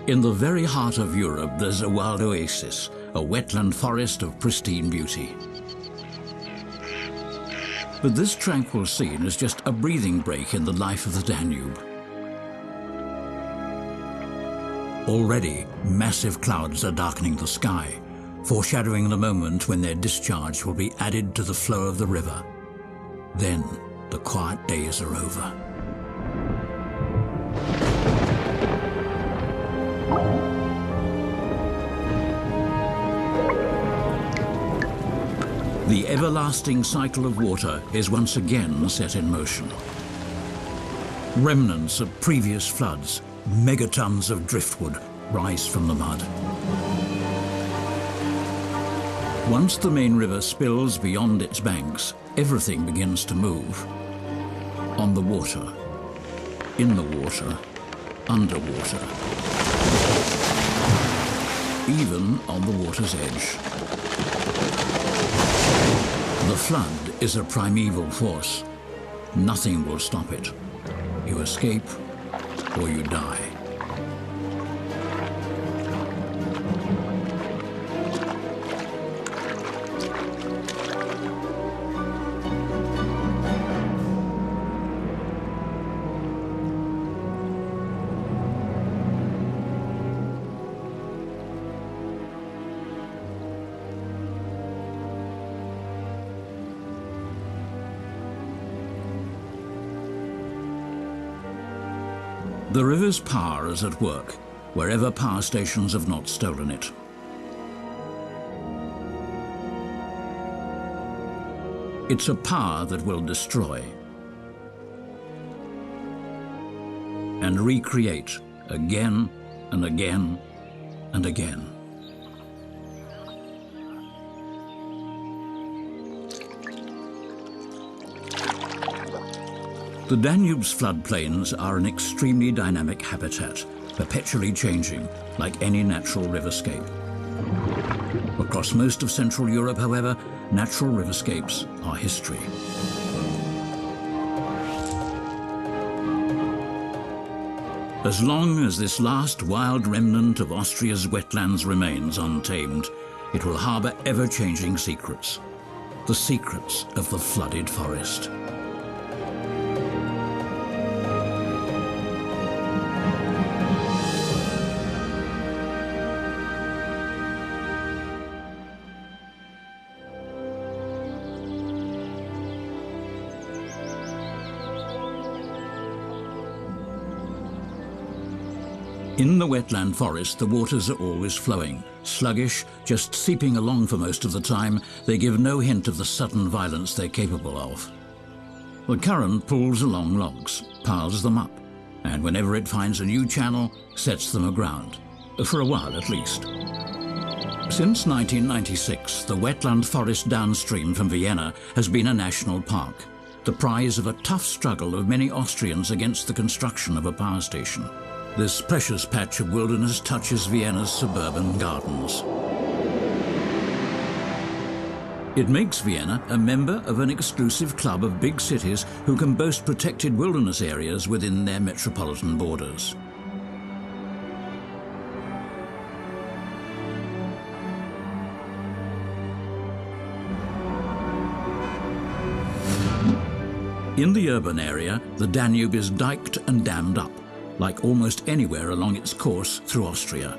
In the very heart of Europe, there's a wild oasis, a wetland forest of pristine beauty. But this tranquil scene is just a breathing break in the life of the Danube. Already, massive clouds are darkening the sky, foreshadowing the moment when their discharge will be added to the flow of the river. Then, the quiet days are over. The everlasting cycle of water is once again set in motion. Remnants of previous floods, megatons of driftwood, rise from the mud. Once the main river spills beyond its banks, everything begins to move. On the water, in the water, underwater. Even on the water's edge. The flood is a primeval force. Nothing will stop it. You escape or you die. The river's power is at work, wherever power stations have not stolen it. It's a power that will destroy and recreate again and again and again. The Danube's floodplains are an extremely dynamic habitat, perpetually changing, like any natural riverscape. Across most of Central Europe, however, natural riverscapes are history. As long as this last wild remnant of Austria's wetlands remains untamed, it will harbour ever-changing secrets. The secrets of the flooded forest. In the wetland forest, the waters are always flowing. Sluggish, just seeping along for most of the time, they give no hint of the sudden violence they're capable of. The current pulls along logs, piles them up, and whenever it finds a new channel, sets them aground, for a while at least. Since 1996, the wetland forest downstream from Vienna has been a national park, the prize of a tough struggle of many Austrians against the construction of a power station. This precious patch of wilderness touches Vienna's suburban gardens. It makes Vienna a member of an exclusive club of big cities who can boast protected wilderness areas within their metropolitan borders. In the urban area, the Danube is diked and dammed up, like almost anywhere along its course through Austria.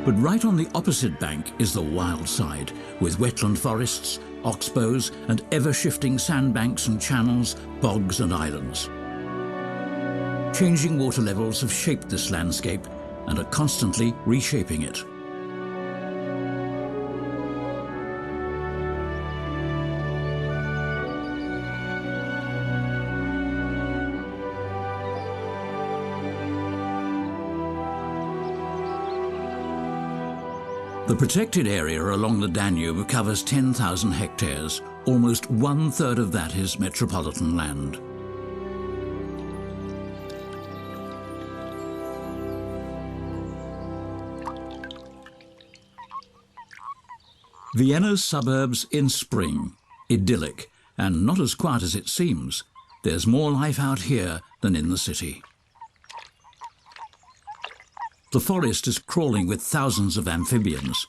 But right on the opposite bank is the wild side, with wetland forests, oxbows, and ever-shifting sandbanks and channels, bogs and islands. Changing water levels have shaped this landscape and are constantly reshaping it. The protected area along the Danube covers 10,000 hectares. Almost 1/3 of that is metropolitan land. Vienna's suburbs in spring, idyllic, and not as quiet as it seems. There's more life out here than in the city. The forest is crawling with thousands of amphibians.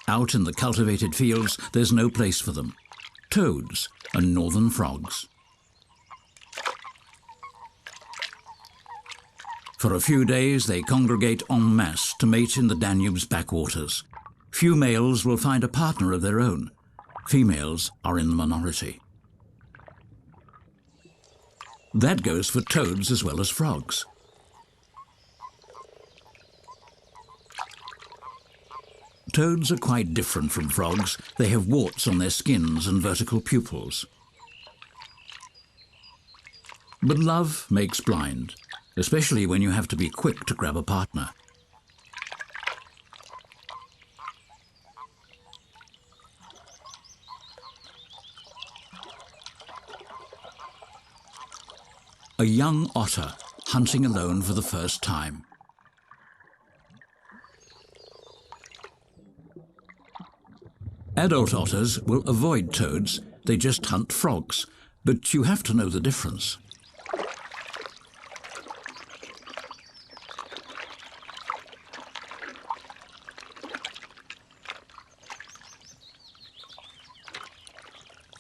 Out in the cultivated fields, there's no place for them. Toads and northern frogs. For a few days, they congregate en masse to mate in the Danube's backwaters. Few males will find a partner of their own. Females are in the minority. That goes for toads as well as frogs. Toads are quite different from frogs. They have warts on their skins and vertical pupils. But love makes blind, especially when you have to be quick to grab a partner. A young otter hunting alone for the first time. Adult otters will avoid toads, they just hunt frogs, but you have to know the difference.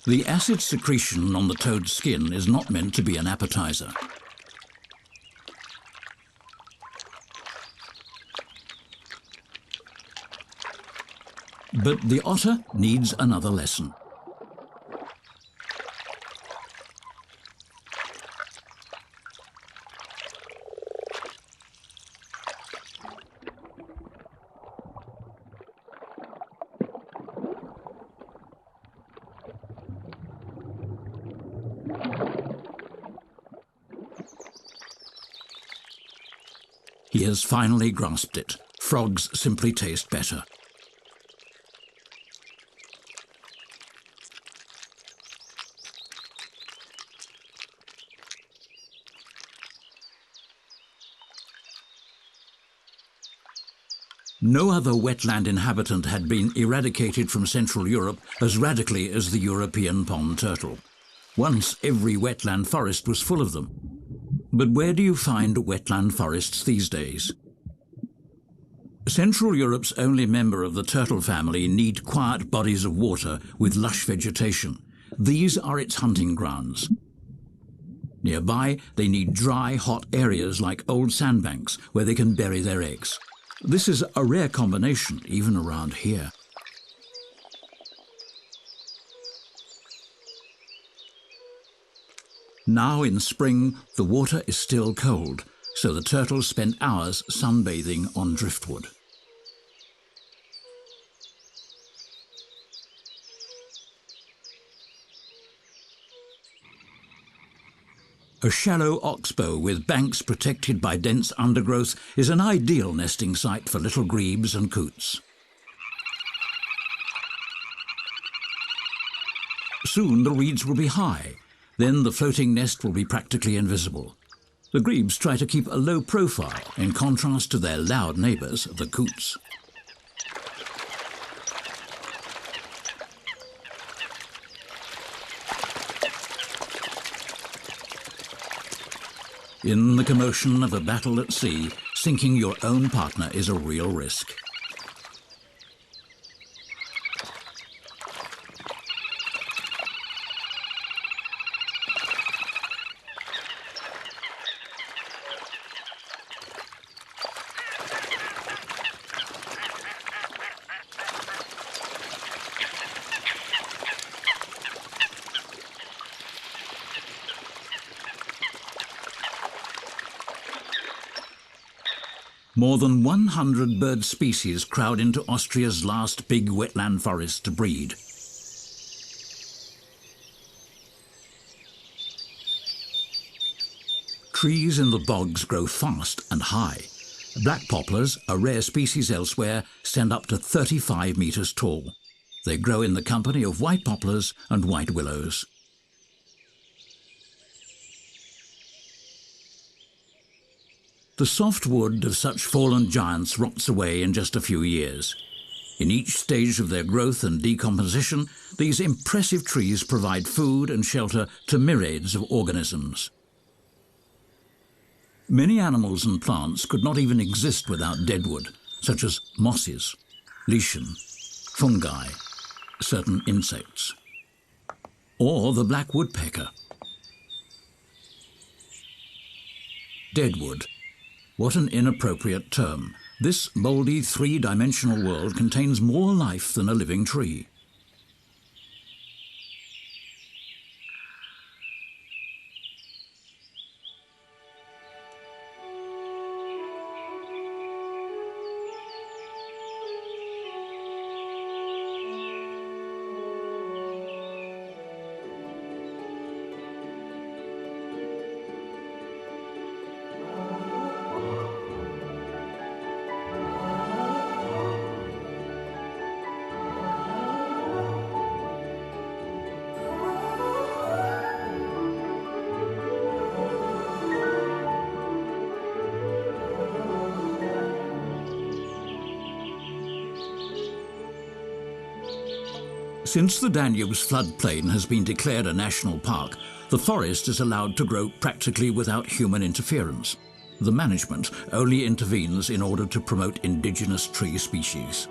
The acid secretion on the toad's skin is not meant to be an appetizer. But the otter needs another lesson. He has finally grasped it. Frogs simply taste better. No other wetland inhabitant had been eradicated from Central Europe as radically as the European pond turtle. Once every wetland forest was full of them. But where do you find wetland forests these days? Central Europe's only member of the turtle family need quiet bodies of water with lush vegetation. These are its hunting grounds. Nearby, they need dry, hot areas like old sandbanks where they can bury their eggs. This is a rare combination, even around here. Now in spring, the water is still cold, so the turtles spend hours sunbathing on driftwood. A shallow oxbow with banks protected by dense undergrowth is an ideal nesting site for little grebes and coots. Soon the reeds will be high. Then the floating nest will be practically invisible. The grebes try to keep a low profile in contrast to their loud neighbours, the coots. In the commotion of a battle at sea, sinking your own partner is a real risk. More than 100 bird species crowd into Austria's last big wetland forest to breed. Trees in the bogs grow fast and high. Black poplars, a rare species elsewhere, stand up to 35 meters tall. They grow in the company of white poplars and white willows. The soft wood of such fallen giants rots away in just a few years. In each stage of their growth and decomposition, these impressive trees provide food and shelter to myriads of organisms. Many animals and plants could not even exist without deadwood, such as mosses, lichen, fungi, certain insects, or the black woodpecker. Deadwood. What an inappropriate term. This mouldy three-dimensional world contains more life than a living tree. Since the Danube's floodplain has been declared a national park, the forest is allowed to grow practically without human interference. The management only intervenes in order to promote indigenous tree species.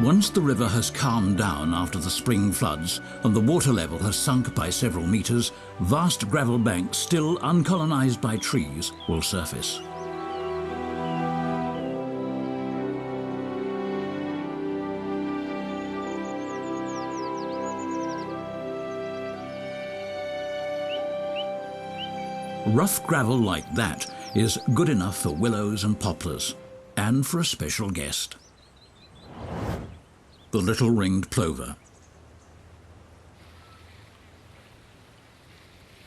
Once the river has calmed down after the spring floods and the water level has sunk by several meters, vast gravel banks still uncolonized by trees will surface. Rough gravel like that is good enough for willows and poplars, and for a special guest. The little ringed plover.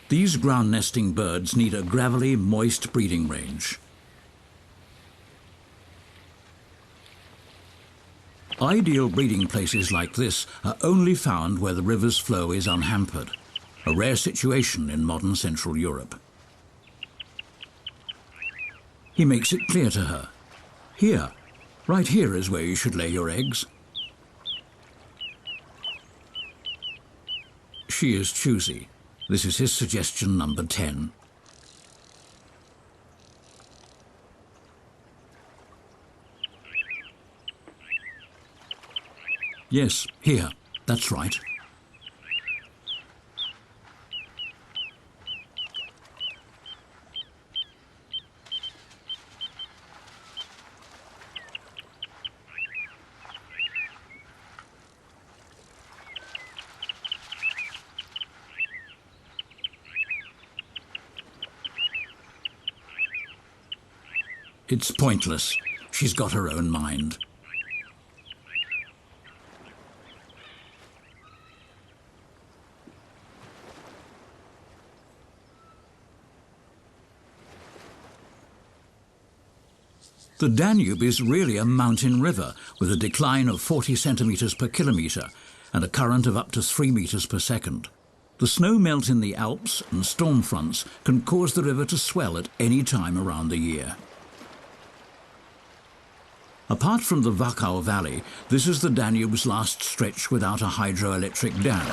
These ground-nesting birds need a gravelly, moist breeding range. Ideal breeding places like this are only found where the river's flow is unhampered, a rare situation in modern Central Europe. He makes it clear to her. Here, right here is where you should lay your eggs. She is choosy. This is his suggestion number 10. Yes, here. That's right. It's pointless. She's got her own mind. The Danube is really a mountain river with a decline of 40 centimeters per kilometer and a current of up to 3 meters per second. The snow melt in the Alps and storm fronts can cause the river to swell at any time around the year. Apart from the Wachau Valley, this is the Danube's last stretch without a hydroelectric dam.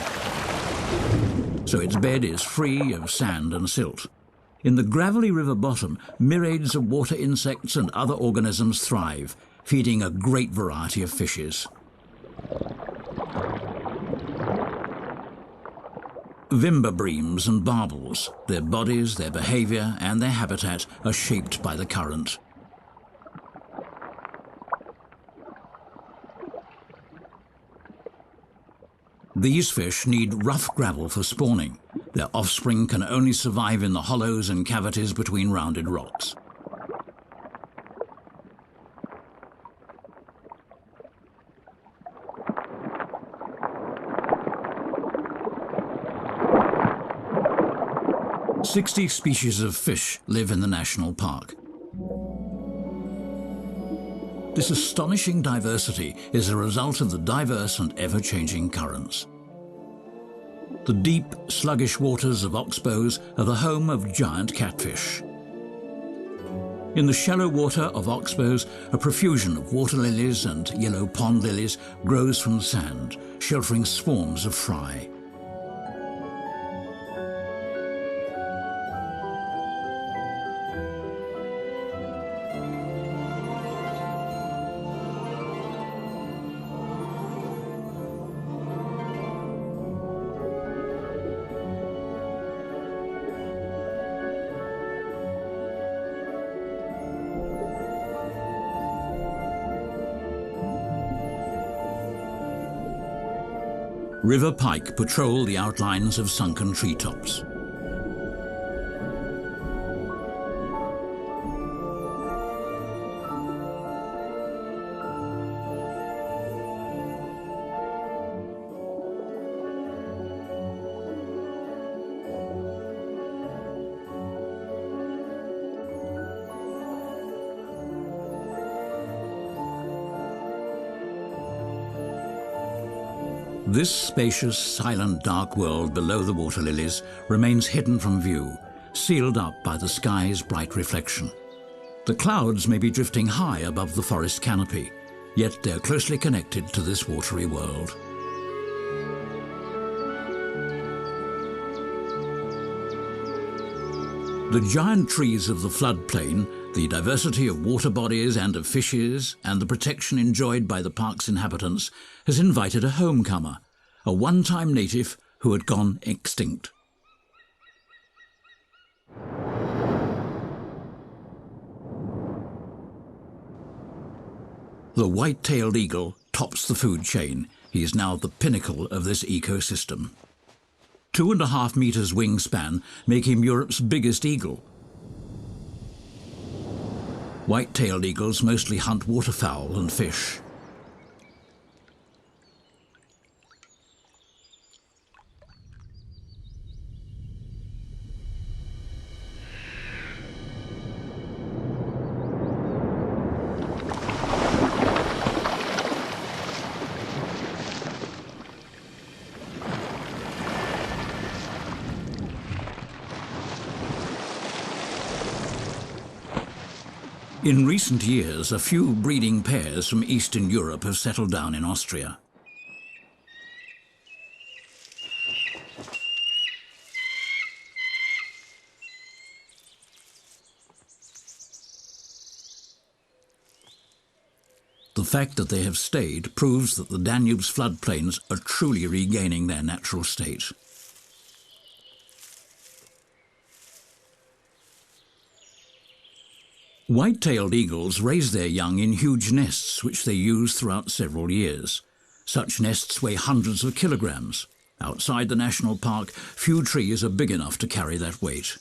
So its bed is free of sand and silt. In the gravelly river bottom, myriads of water insects and other organisms thrive, feeding a great variety of fishes. Vimberbreams and barbels, their bodies, their behavior, and their habitat are shaped by the current. These fish need rough gravel for spawning. Their offspring can only survive in the hollows and cavities between rounded rocks. "60 species of fish live in the national park. This astonishing diversity is a result of the diverse and ever-changing currents. The deep, sluggish waters of Oxbows are the home of giant catfish. In the shallow water of Oxbows, a profusion of water lilies and yellow pond lilies grows from the sand, sheltering swarms of fry. River pike patrol the outlines of sunken treetops. This spacious, silent, dark world below the water lilies remains hidden from view, sealed up by the sky's bright reflection. The clouds may be drifting high above the forest canopy, yet they're closely connected to this watery world. The giant trees of the floodplain, the diversity of water bodies and of fishes, and the protection enjoyed by the park's inhabitants has invited a homecomer, a one-time native who had gone extinct. The white-tailed eagle tops the food chain. He is now the pinnacle of this ecosystem. 2.5 meters wingspan make him Europe's biggest eagle. White-tailed eagles mostly hunt waterfowl and fish. In recent years, a few breeding pairs from Eastern Europe have settled down in Austria. The fact that they have stayed proves that the Danube's floodplains are truly regaining their natural state. White-tailed eagles raise their young in huge nests which they use throughout several years. Such nests weigh hundreds of kilograms. Outside the national park, few trees are big enough to carry that weight.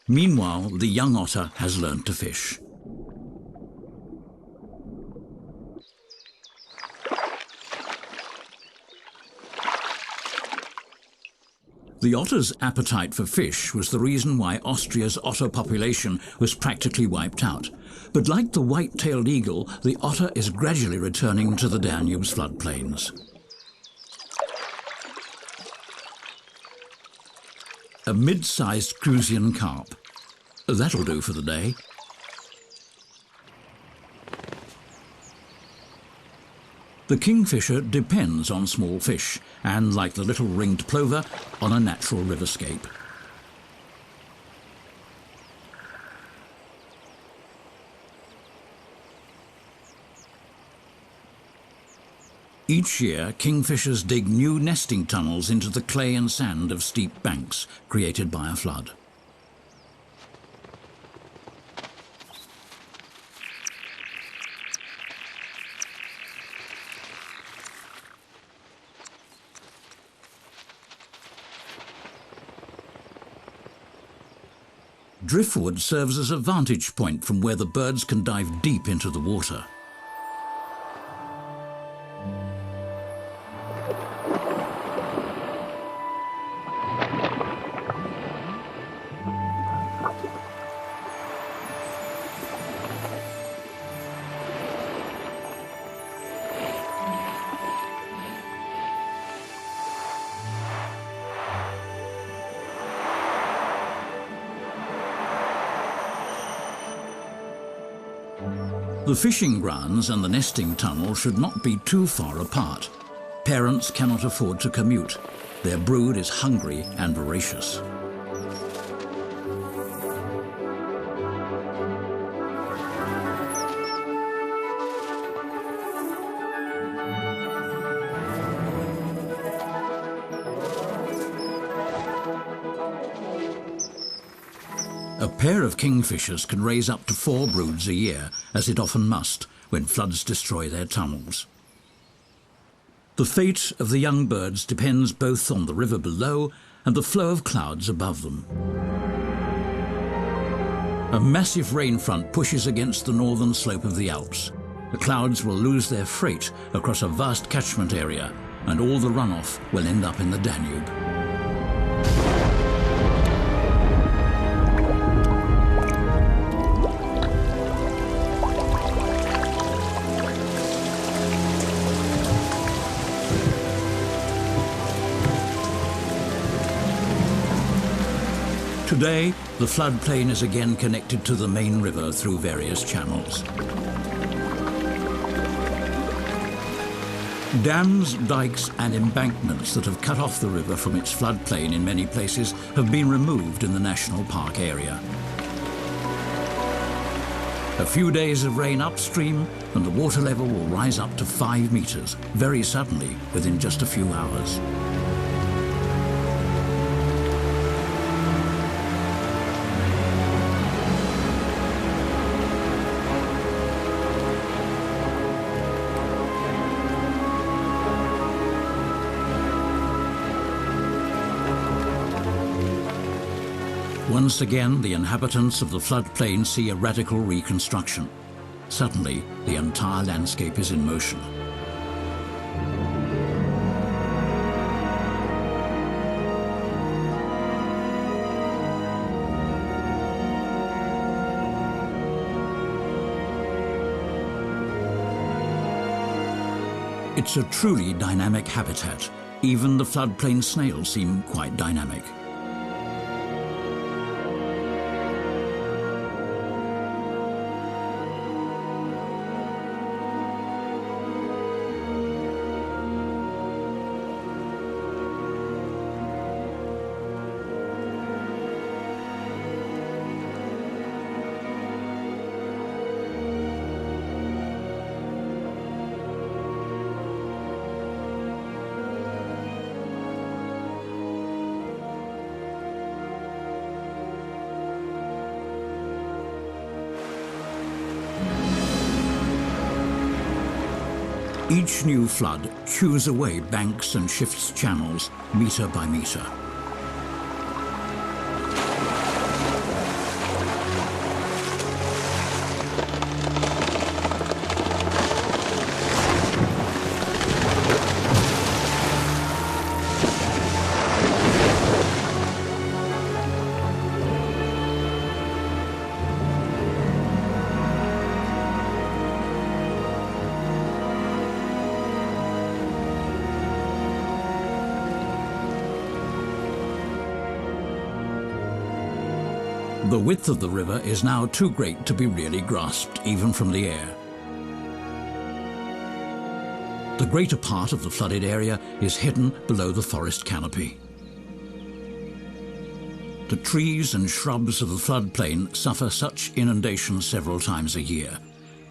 Meanwhile, the young otter has learnt to fish. The otter's appetite for fish was the reason why Austria's otter population was practically wiped out. But like the white-tailed eagle, the otter is gradually returning to the Danube's floodplains. A mid-sized Crusian carp. That'll do for the day. The kingfisher depends on small fish and, like the little ringed plover, on a natural riverscape. Each year, kingfishers dig new nesting tunnels into the clay and sand of steep banks created by a flood. Driftwood serves as a vantage point from where the birds can dive deep into the water. The fishing grounds and the nesting tunnel should not be too far apart. Parents cannot afford to commute. Their brood is hungry and voracious. A pair of kingfishers can raise up to 4 broods a year, as it often must when floods destroy their tunnels. The fate of the young birds depends both on the river below and the flow of clouds above them. A massive rain front pushes against the northern slope of the Alps. The clouds will lose their freight across a vast catchment area, and all the runoff will end up in the Danube. Today, the floodplain is again connected to the main river through various channels. Dams, dikes and embankments that have cut off the river from its floodplain in many places have been removed in the national park area. A few days of rain upstream and the water level will rise up to 5 meters, very suddenly, within just a few hours. Once again, the inhabitants of the floodplain see a radical reconstruction. Suddenly, the entire landscape is in motion. It's a truly dynamic habitat. Even the floodplain snails seem quite dynamic. Each new flood chews away banks and shifts channels, metre by metre. The width of the river is now too great to be really grasped, even from the air. The greater part of the flooded area is hidden below the forest canopy. The trees and shrubs of the floodplain suffer such inundations several times a year.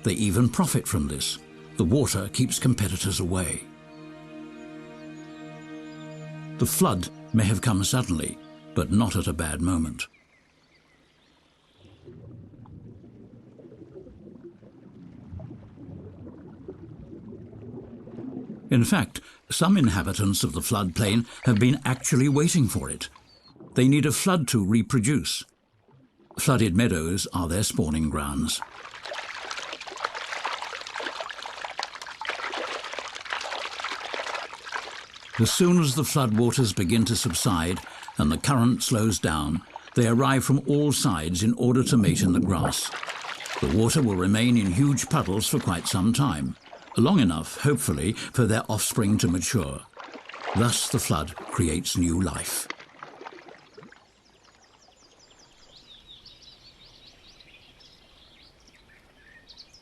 They even profit from this. The water keeps competitors away. The flood may have come suddenly, but not at a bad moment. In fact, some inhabitants of the floodplain have been actually waiting for it. They need a flood to reproduce. Flooded meadows are their spawning grounds. As soon as the floodwaters begin to subside and the current slows down, they arrive from all sides in order to mate in the grass. The water will remain in huge puddles for quite some time. Long enough, hopefully, for their offspring to mature. Thus the flood creates new life.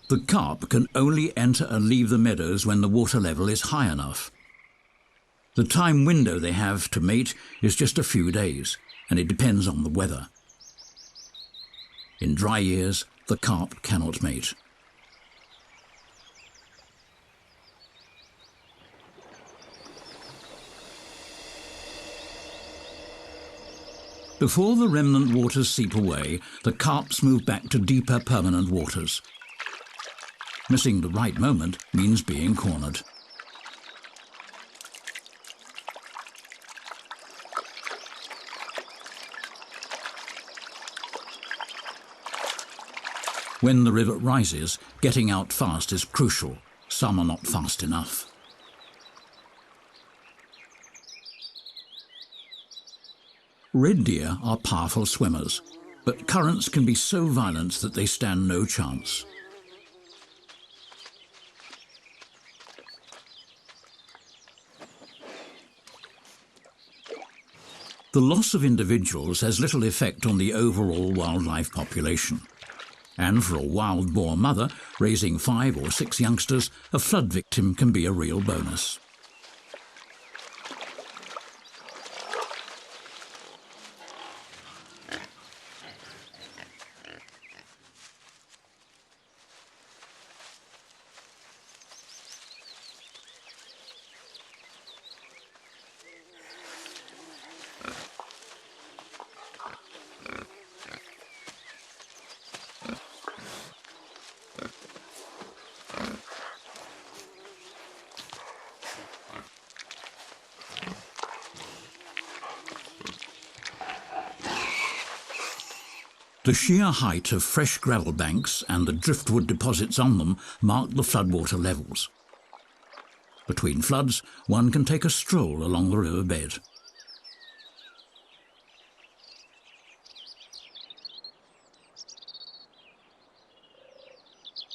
The carp can only enter and leave the meadows when the water level is high enough. The time window they have to mate is just a few days, and it depends on the weather. In dry years, the carp cannot mate. Before the remnant waters seep away, the carps move back to deeper permanent waters. Missing the right moment means being cornered. When the river rises, getting out fast is crucial. Some are not fast enough. Red deer are powerful swimmers, but currents can be so violent that they stand no chance. The loss of individuals has little effect on the overall wildlife population. And for a wild boar mother raising 5 or 6 youngsters, a flood victim can be a real bonus. The sheer height of fresh gravel banks and the driftwood deposits on them mark the floodwater levels. Between floods, one can take a stroll along the riverbed.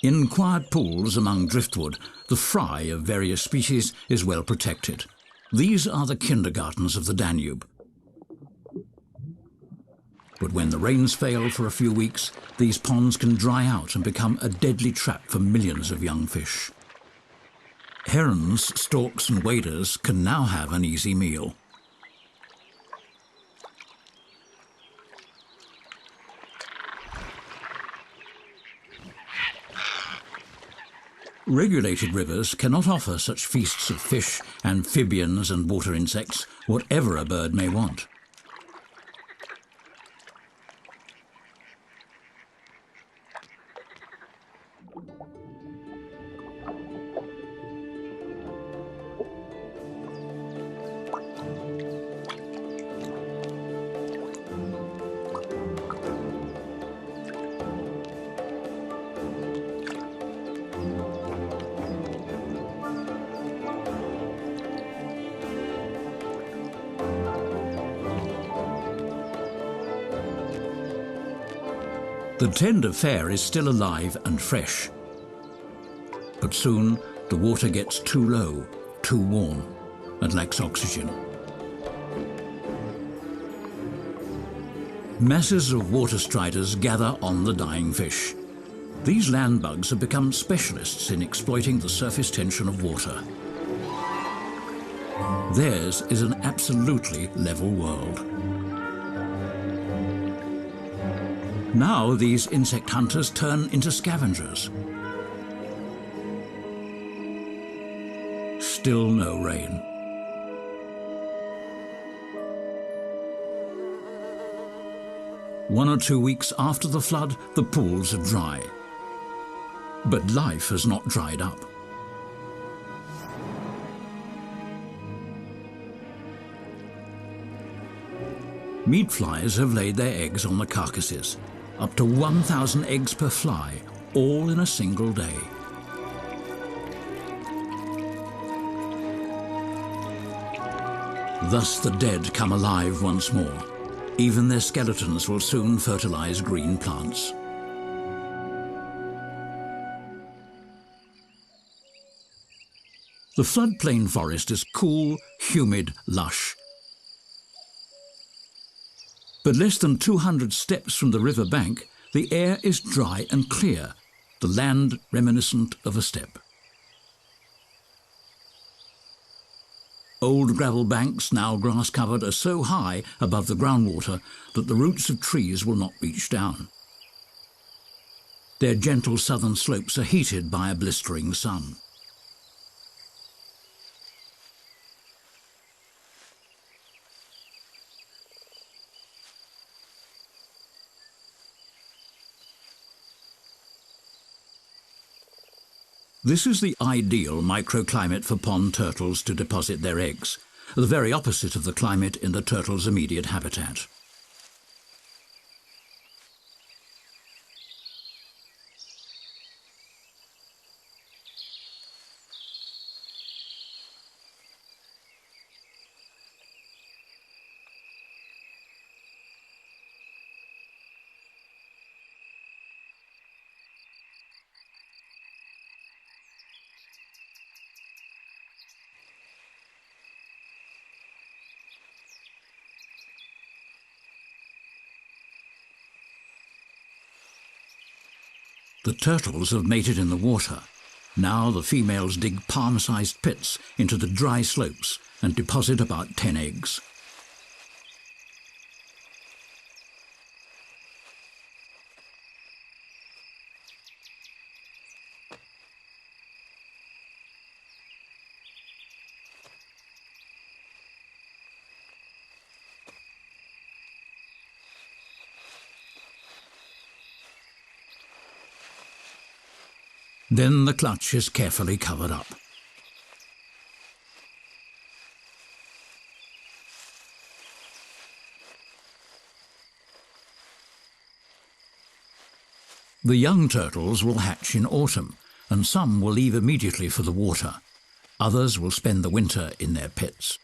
In quiet pools among driftwood, the fry of various species is well protected. These are the kindergartens of the Danube. But when the rains fail for a few weeks, these ponds can dry out and become a deadly trap for millions of young fish. Herons, storks and waders can now have an easy meal. Regulated rivers cannot offer such feasts of fish, amphibians and water insects, whatever a bird may want. The tender fare is still alive and fresh. But soon the water gets too low, too warm, and lacks oxygen. Masses of water striders gather on the dying fish. These land bugs have become specialists in exploiting the surface tension of water. Theirs is an absolutely level world. Now these insect hunters turn into scavengers. Still no rain. One or 2 weeks after the flood, the pools are dry. But life has not dried up. Meat flies have laid their eggs on the carcasses. Up to 1,000 eggs per fly, all in a single day. Thus the dead come alive once more. Even their skeletons will soon fertilize green plants. The floodplain forest is cool, humid, lush. But less than 200 steps from the river bank, the air is dry and clear. the land reminiscent of a steppe. Old gravel banks, now grass-covered, are so high above the groundwater that the roots of trees will not reach down. Their gentle southern slopes are heated by a blistering sun. This is the ideal microclimate for pond turtles to deposit their eggs, the very opposite of the climate in the turtle's immediate habitat. The turtles have mated in the water. Now the females dig palm-sized pits into the dry slopes and deposit about 10 eggs. Then the clutch is carefully covered up. The young turtles will hatch in autumn, and some will leave immediately for the water. Others will spend the winter in their pits.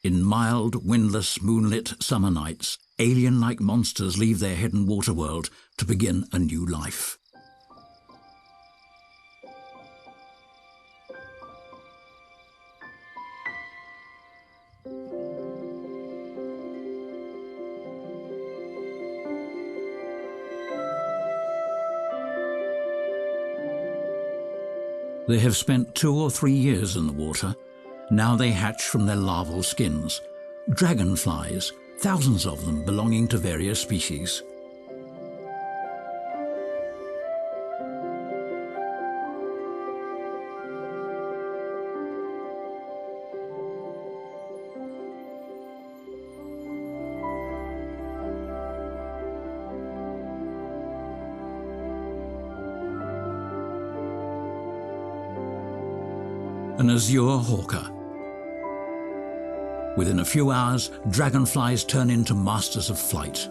In mild, windless, moonlit summer nights, alien-like monsters leave their hidden water world to begin a new life. They have spent 2 or 3 years in the water. Now they hatch from their larval skins. Dragonflies, thousands of them belonging to various species. An azure hawker. Within a few hours, dragonflies turn into masters of flight.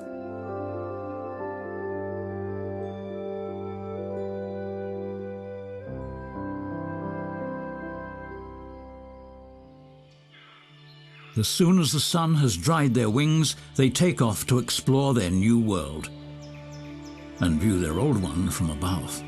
As soon as the sun has dried their wings, they take off to explore their new world and view their old one from above.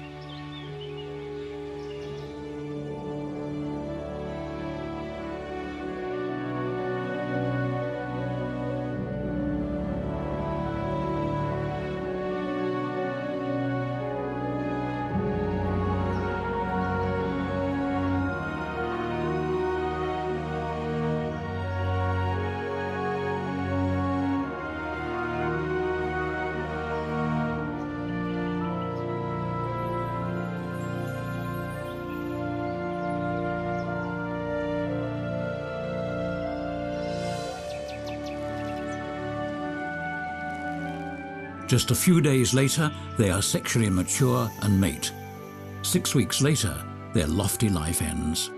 Just a few days later, they are sexually mature and mate. 6 weeks later, their lofty life ends.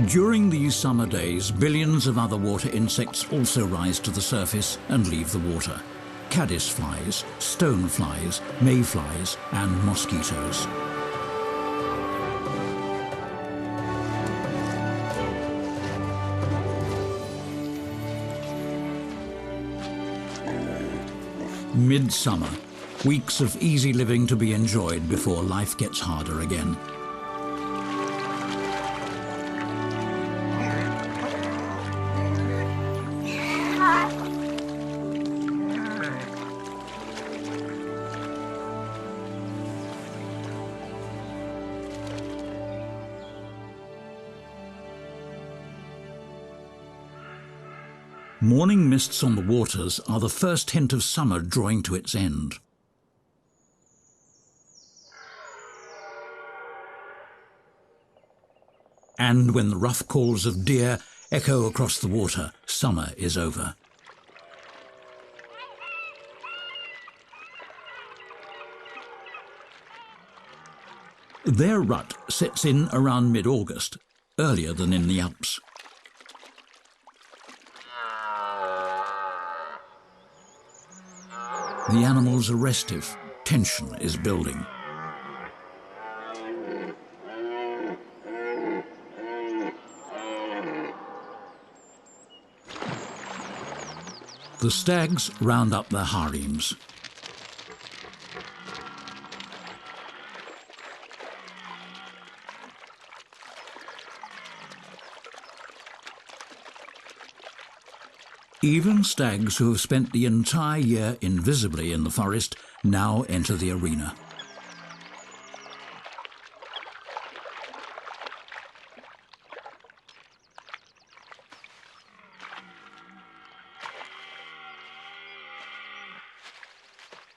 During these summer days, billions of other water insects also rise to the surface and leave the water. Caddisflies, stoneflies, mayflies, and mosquitoes. Midsummer, weeks of easy living to be enjoyed before life gets harder again. Morning mists on the waters are the first hint of summer drawing to its end. And when the rough calls of deer echo across the water, summer is over. Their rut sets in around mid-August, earlier than in the Alps. The animals are restive. Tension is building. The stags round up their harems. Even stags who have spent the entire year invisibly in the forest now enter the arena.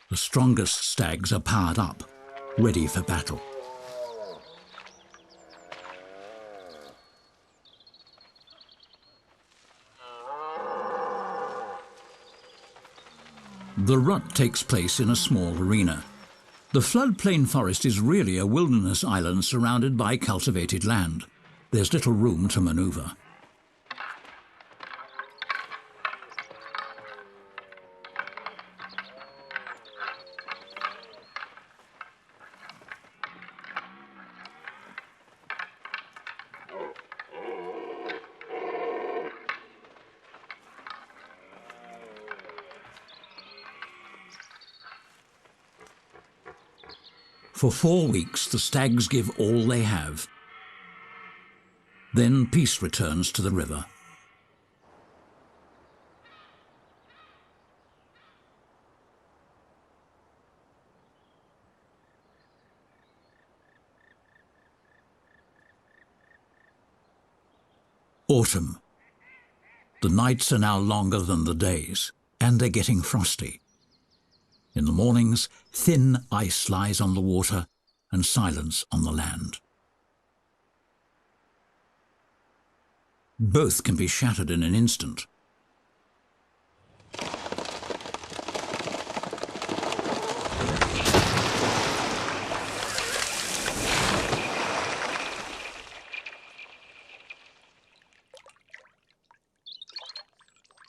The strongest stags are powered up, ready for battle. The rut takes place in a small arena. The floodplain forest is really a wilderness island surrounded by cultivated land. There's little room to maneuver. For 4 weeks, the stags give all they have. Then peace returns to the river. Autumn. The nights are now longer than the days, and they're getting frosty. In the mornings, thin ice lies on the water and silence on the land. Both can be shattered in an instant.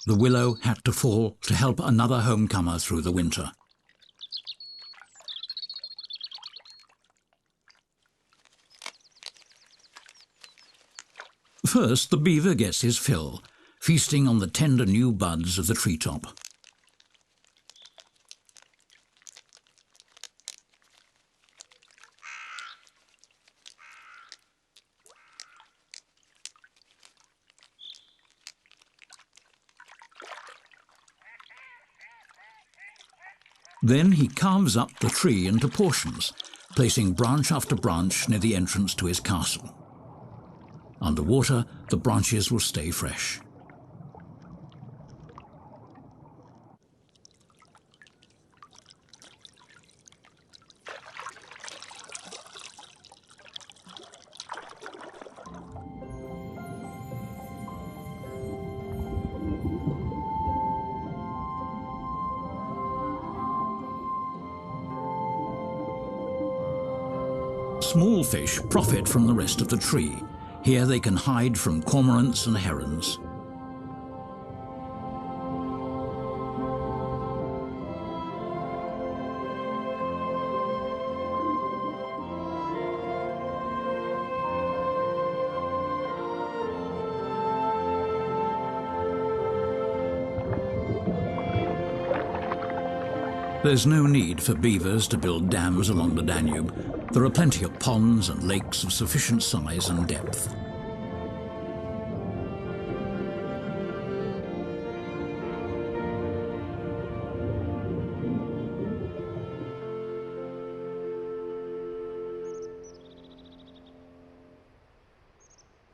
The willow had to fall to help another homecomer through the winter. First, the beaver gets his fill, feasting on the tender new buds of the treetop. Then he carves up the tree into portions, placing branch after branch near the entrance to his castle. Underwater, the branches will stay fresh. Small fish profit from the rest of the tree. Here they can hide from cormorants and herons. There's no need for beavers to build dams along the Danube. There are plenty of ponds and lakes of sufficient size and depth.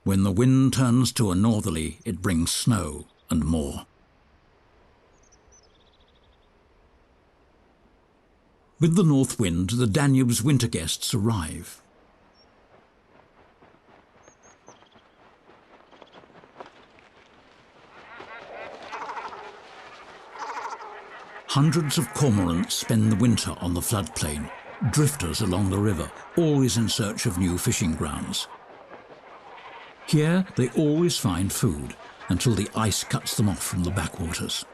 When the wind turns to a northerly, it brings snow and more. With the north wind, the Danube's winter guests arrive. Hundreds of cormorants spend the winter on the floodplain, drifters along the river, always in search of new fishing grounds. Here they always find food until the ice cuts them off from the backwaters.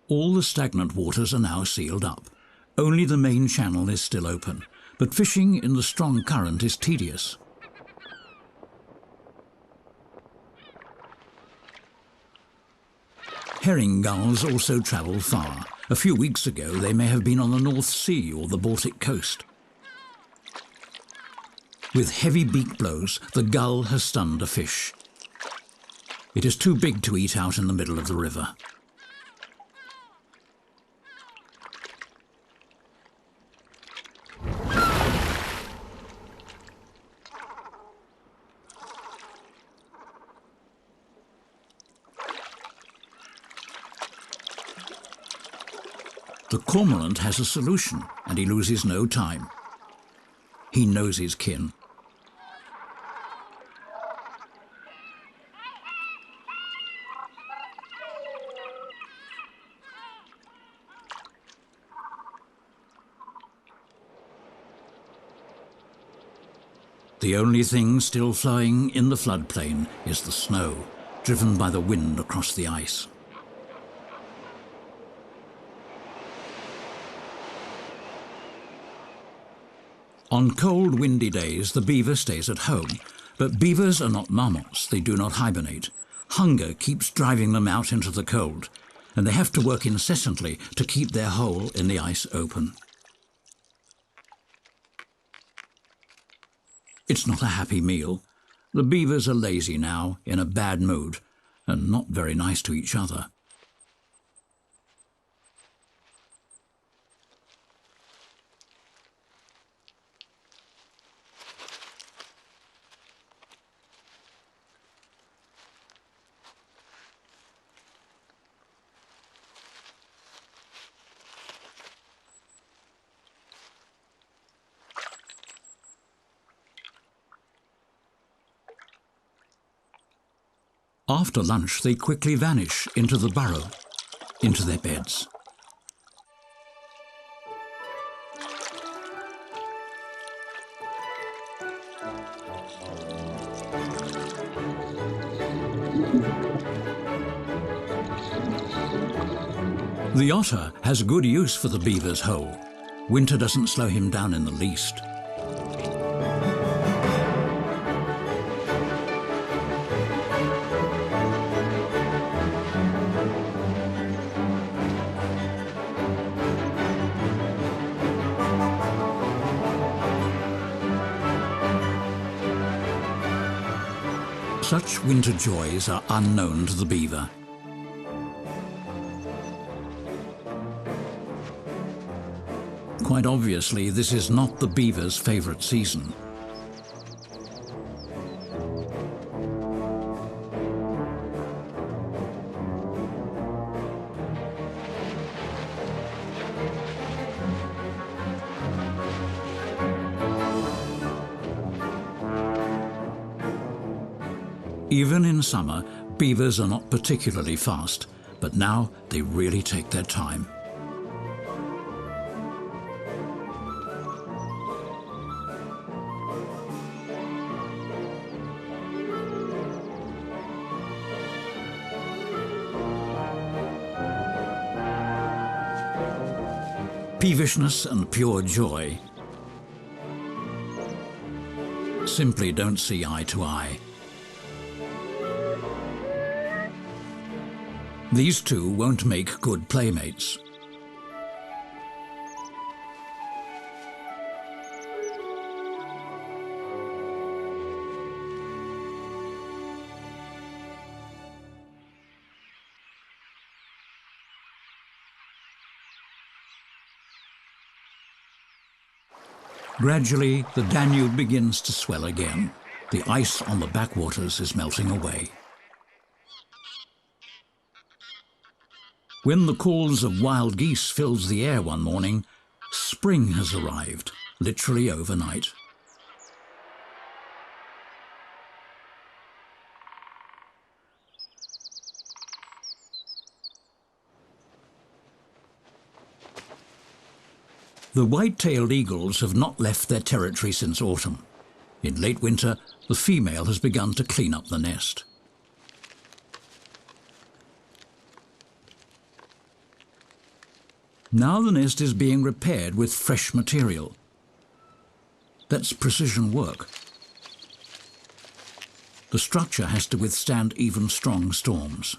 All the stagnant waters are now sealed up. Only the main channel is still open, but fishing in the strong current is tedious. Herring gulls also travel far. A few weeks ago they may have been on the North Sea or the Baltic coast. With heavy beak blows, the gull has stunned a fish. It is too big to eat out in the middle of the river. The cormorant has a solution, and he loses no time. He knows his kin. The only thing still flowing in the floodplain is the snow, driven by the wind across the ice. On cold, windy days, the beaver stays at home, but beavers are not marmots, they do not hibernate. Hunger keeps driving them out into the cold, and they have to work incessantly to keep their hole in the ice open. It's not a happy meal. The beavers are lazy now, in a bad mood, and not very nice to each other. After lunch, they quickly vanish into the burrow, into their beds. The otter has good use for the beaver's hole. Winter doesn't slow him down in the least. Such winter joys are unknown to the beaver. Quite obviously, this is not the beaver's favourite season. Even in summer, beavers are not particularly fast, but now they really take their time. Peevishness and pure joy simply don't see eye to eye. These two won't make good playmates. Gradually, the Danube begins to swell again. The ice on the backwaters is melting away. When the calls of wild geese fills the air one morning, spring has arrived, literally overnight. The white-tailed eagles have not left their territory since autumn. In late winter, the female has begun to clean up the nest. Now the nest is being repaired with fresh material. That's precision work. The structure has to withstand even strong storms.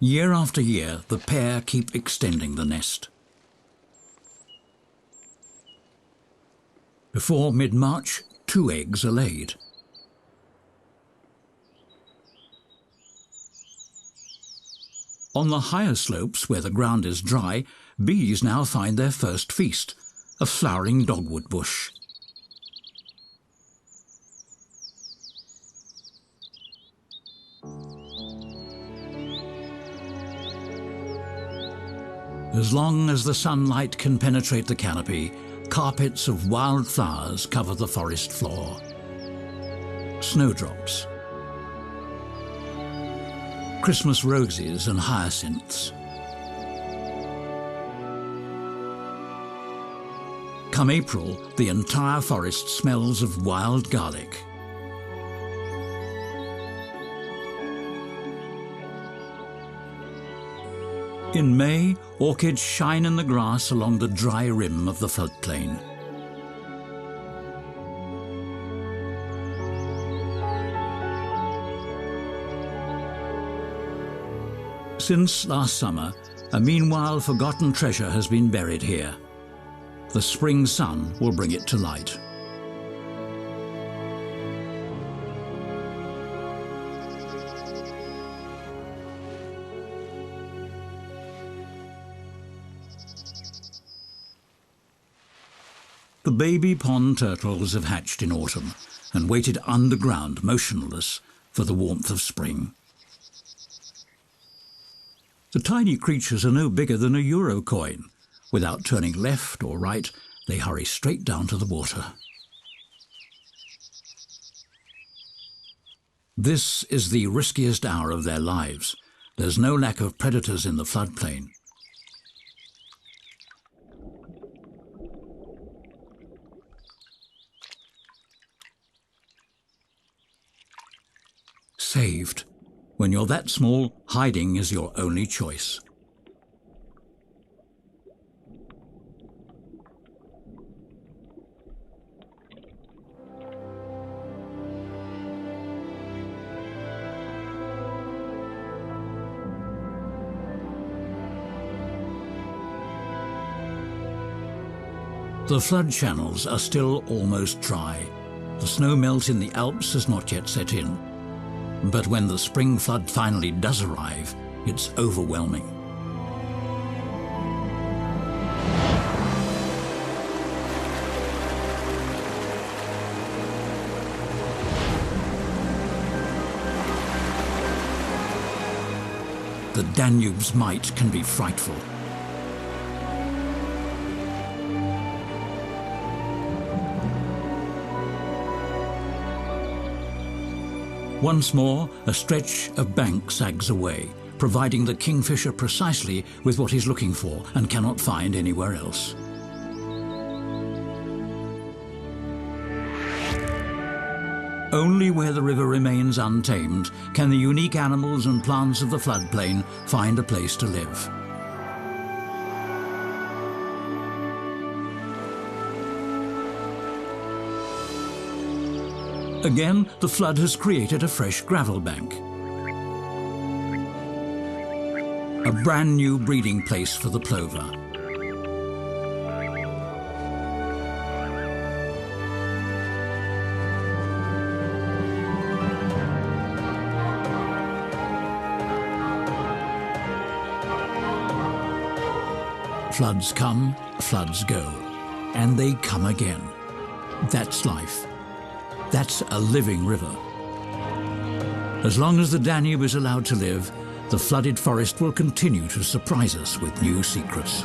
Year after year, the pair keep extending the nest. Before mid-March, 2 eggs are laid. On the higher slopes, where the ground is dry, bees now find their first feast, a flowering dogwood bush. As long as the sunlight can penetrate the canopy, carpets of wild flowers cover the forest floor. Snowdrops, Christmas roses and hyacinths. Come April, the entire forest smells of wild garlic. In May, orchids shine in the grass along the dry rim of the floodplain. Since last summer, a meanwhile forgotten treasure has been buried here. The spring sun will bring it to light. The baby pond turtles have hatched in autumn and waited underground, motionless, for the warmth of spring. The tiny creatures are no bigger than a euro coin. Without turning left or right, they hurry straight down to the water. This is the riskiest hour of their lives. There's no lack of predators in the floodplain. Saved. When you're that small, hiding is your only choice. The flood channels are still almost dry. The snow melt in the Alps has not yet set in. But when the spring flood finally does arrive, it's overwhelming. Danube's might can be frightful. Once more, a stretch of bank sags away, providing the kingfisher precisely with what he's looking for and cannot find anywhere else. Only where the river remains untamed can the unique animals and plants of the floodplain find a place to live. Again, the flood has created a fresh gravel bank. A brand new breeding place for the plover. Floods come, floods go, and they come again. That's life. That's a living river. As long as the Danube is allowed to live, the flooded forest will continue to surprise us with new secrets.